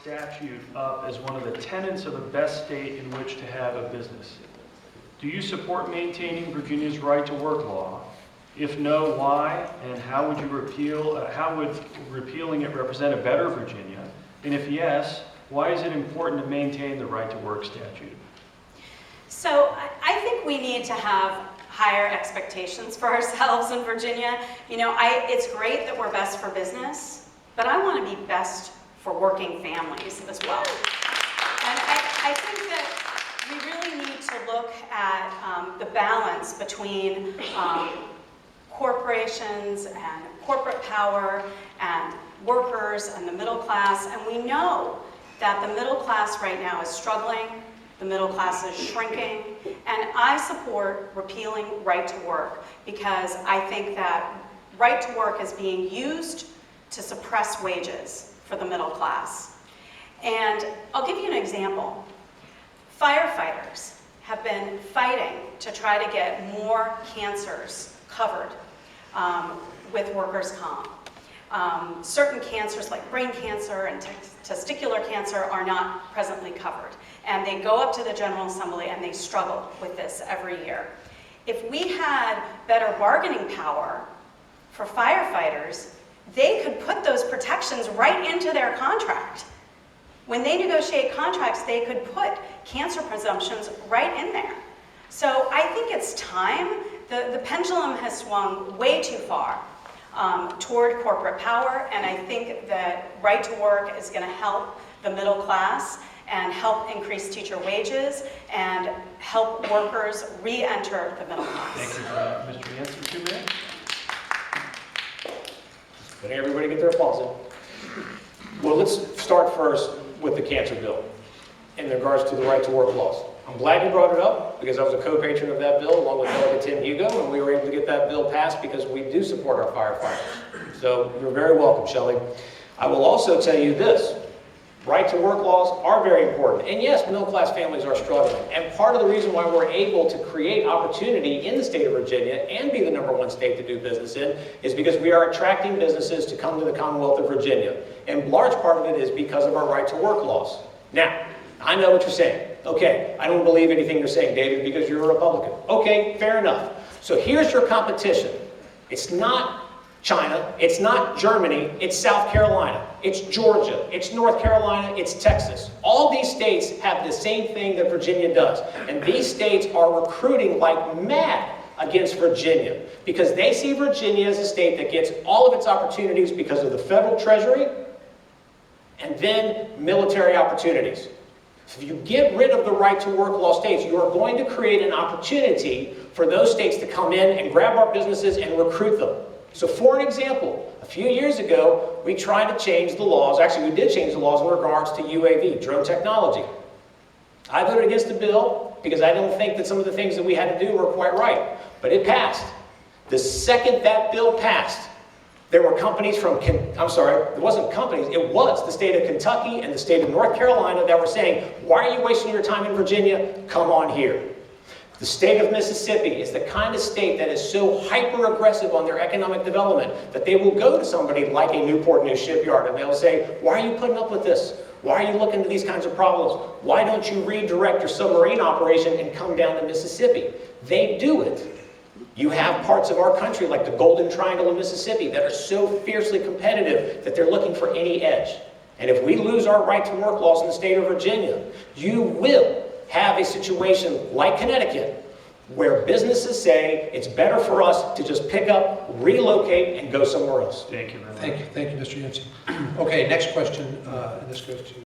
statute up as one of the tenets of the best state in which to have a business. Do you support maintaining Virginia's right to work law? If no, why? And how would repealing it represent a better Virginia? And if yes, why is it important to maintain the right to work statute? So I think we need to have higher expectations for ourselves in Virginia. You know, it's great that we're best for business, but I want to be best for working families as well. And I think that we really need to look at the balance between corporations and corporate power and workers and the middle class. And we know that the middle class right now is struggling, the middle class is shrinking, and I support repealing right to work because I think that right to work is being used to suppress wages for the middle class. And I'll give you an example. Firefighters have been fighting to try to get more cancers covered with workers' comp. Certain cancers like brain cancer and testicular cancer are not presently covered. And they go up to the General Assembly and they struggle with this every year. If we had better bargaining power for firefighters, they could put those protections right into their contract. When they negotiate contracts, they could put cancer presumptions right in there. So I think it's time. The pendulum has swung way too far toward corporate power, and I think that right to work is going to help the middle class and help increase teacher wages and help workers re-enter the middle class. Thank you, Mr. Yancey. 2 minutes. Letting everybody get their applause in. Well, let's start first with the cancer bill in regards to the right to work laws. I'm glad you brought it up because I was a co-patron of that bill along with Delegate Tim Hugo, and we were able to get that bill passed because we do support our firefighters. So you're very welcome, Shelley. I will also tell you this. Right to work laws are very important. And yes, middle class families are struggling. And part of the reason why we're able to create opportunity in the state of Virginia and be the #1 state to do business in is because we are attracting businesses to come to the Commonwealth of Virginia. And large part of it is because of our right to work laws. Now, I know what you're saying. Okay, I don't believe anything you're saying, David, because you're a Republican. Okay, fair enough. So here's your competition. It's not China, it's not Germany, it's South Carolina, it's Georgia, it's North Carolina, it's Texas. All these states have the same thing that Virginia does. And these states are recruiting like mad against Virginia because they see Virginia as a state that gets all of its opportunities because of the federal treasury and then military opportunities. So if you get rid of the right to work law states, you are going to create an opportunity for those states to come in and grab our businesses and recruit them. So for an example, a few years ago, we tried to change the laws. Actually, we did change the laws in regards to UAV, drone technology. I voted against the bill because I don't think that some of the things that we had to do were quite right. But it passed. The second that bill passed, there were companies from, it wasn't companies, it was the state of Kentucky and the state of North Carolina that were saying, why are you wasting your time in Virginia? Come on here. The state of Mississippi is the kind of state that is so hyper-aggressive on their economic development that they will go to somebody like a Newport News shipyard and they'll say, why are you putting up with this? Why are you looking into these kinds of problems? Why don't you redirect your submarine operation and come down to Mississippi? They do it. You have parts of our country like the Golden Triangle of Mississippi that are so fiercely competitive that they're looking for any edge. And if we lose our right to work laws in the state of Virginia, you will have a situation like Connecticut where businesses say it's better for us to just pick up, relocate, and go somewhere else. Thank you very much. Thank you, Mr. Yancey. Okay, next question. This goes to